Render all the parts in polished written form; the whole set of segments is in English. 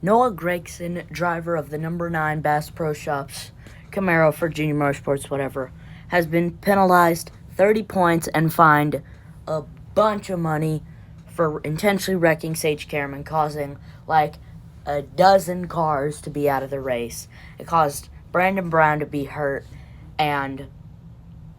Noah Gragson, driver of the number 9 Bass Pro Shops Camaro for Junior Motorsports, whatever, has been penalized 30 points and fined a bunch of money for intentionally wrecking Sage Karam and causing like a dozen cars to be out of the race. It caused Brandon Brown to be hurt, and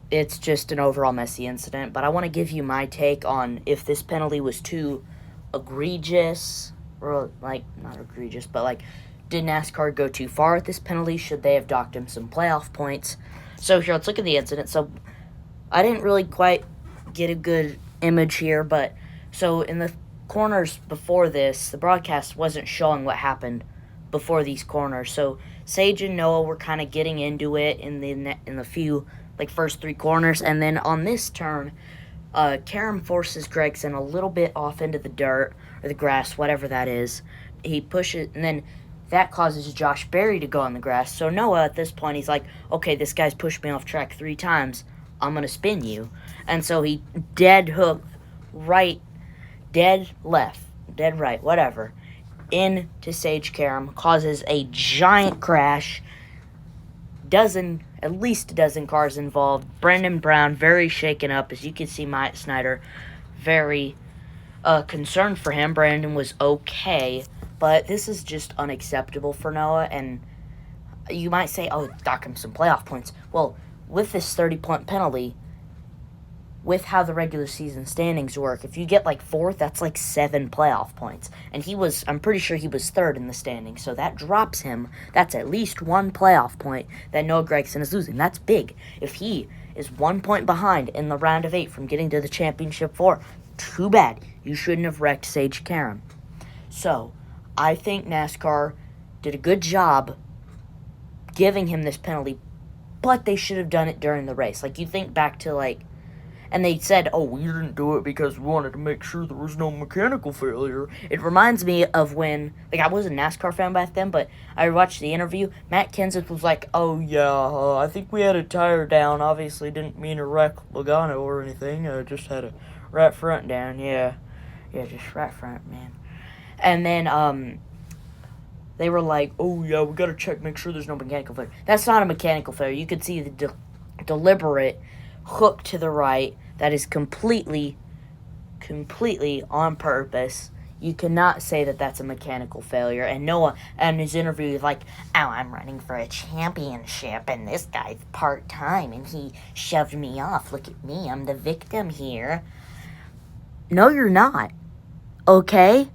it's just an overall messy incident. But I want to give you my take on if this penalty was too egregious, or like not egregious, but like did NASCAR go too far with this penalty? Should they have docked him some playoff points? So here, let's look at the incident. So I didn't really quite get a good image here, but so in the corners before this, the broadcast wasn't showing what happened before these corners. So Sage and Noah were kind of getting into it in the few like first 3 corners, and then on this turn, Karam forces Gragson a little bit off into the dirt or the grass, whatever that is. He pushes, and then that causes Josh Berry to go on the grass. So Noah, at this point, he's like, okay, this guy's pushed me off track 3 times. I'm going to spin you. And so he dead hooked right, dead left, dead right, whatever, into Sage Karam, causes a giant crash. At least a dozen cars involved. Brandon Brown very shaken up. As you can see, Mike Snyder very concerned for him. Brandon was okay, but this is just unacceptable for Noah. And you might say, oh, dock him some playoff points. Well, with this 30-point penalty, with how the regular season standings work, if you get like 4th, that's like 7 playoff points. And I'm pretty sure he was 3rd in the standings, so that drops him. That's at least 1 playoff point that Noah Gragson is losing. That's big. If he is 1 point behind in the round of 8 from getting to the championship 4, too bad. You shouldn't have wrecked Sage Karam. So, I think NASCAR did a good job giving him this penalty, but they should have done it during the race. Like, you think back to, and they said, oh, we didn't do it because we wanted to make sure there was no mechanical failure. It reminds me of when, I was a NASCAR fan back then, but I watched the interview. Matt Kenseth was like, oh, yeah, I think we had a tire down. Obviously didn't mean to wreck Logano or anything. Just had a right front down, yeah. Yeah, just right front, man. And then, they were like, oh, yeah, we got to check, make sure there's no mechanical failure. That's not a mechanical failure. You could see the deliberate hook to the right that is completely on purpose. You cannot say that that's a mechanical failure. And Noah, in his interview, is like, oh, I'm running for a championship, and this guy's part-time, and he shoved me off. Look at me, I'm the victim here. No, you're not. Okay?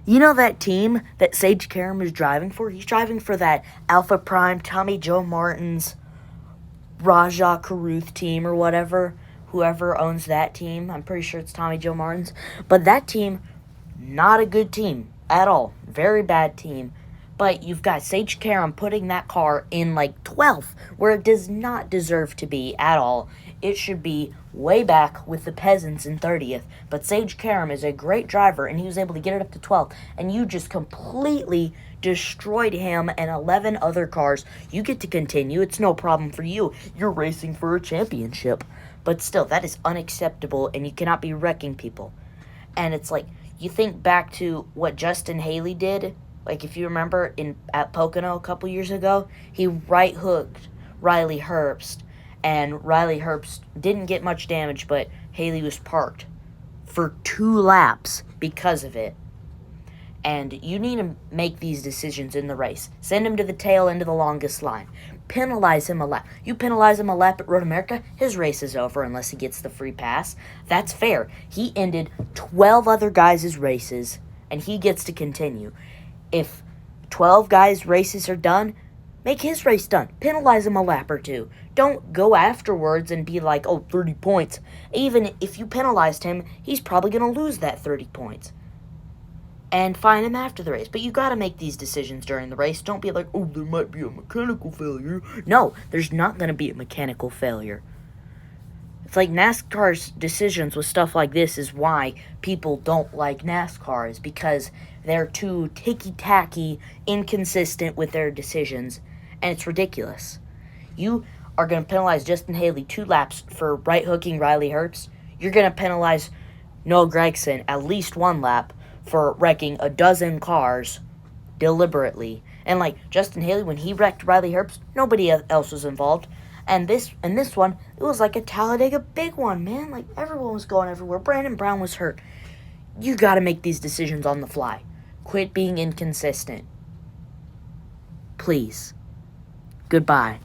You know that team that Sage Karam is driving for? He's driving for that Alpha Prime, Tommy Joe Martin's Raja Caruth team or whatever. Whoever owns that team. I'm pretty sure it's Tommy Joe Martin's. But that team, not a good team at all. Very bad team. But you've got Sage Karam putting that car in 12th, where it does not deserve to be at all. It should be way back with the peasants in 30th. But Sage Karam is a great driver, and he was able to get it up to 12th. And you just completely destroyed him and 11 other cars. You get to continue. It's no problem for you. You're racing for a championship. But still, that is unacceptable, and you cannot be wrecking people. And it's you think back to what Justin Haley did. If you remember at Pocono a couple years ago, he right-hooked Riley Herbst, and Riley Herbst didn't get much damage, but Haley was parked for 2 laps because of it. And you need to make these decisions in the race. Send him to the tail end of the longest line. Penalize him a lap. You penalize him a lap at Road America, his race is over unless he gets the free pass. That's fair. He ended 12 other guys' races, and he gets to continue. If 12 guys' races are done, make his race done. Penalize him a lap or 2. Don't go afterwards and be like, oh, 30 points. Even if you penalized him, he's probably going to lose that 30 points. And fine him after the race. But you got to make these decisions during the race. Don't be like, oh, there might be a mechanical failure. No, there's not going to be a mechanical failure. It's like NASCAR's decisions with stuff like this is why people don't like NASCAR, is because they're too ticky-tacky, inconsistent with their decisions, and it's ridiculous. You are going to penalize Justin Haley 2 laps for right-hooking Riley Herbst. You're going to penalize Noah Gragson at least 1 lap for wrecking a dozen cars deliberately. And like Justin Haley, when he wrecked Riley Herbst, nobody else was involved. And this one, it was like a Talladega big one, man. Like everyone was going everywhere. Brandon Brown was hurt. You got to make these decisions on the fly. Quit being inconsistent. Please. Goodbye.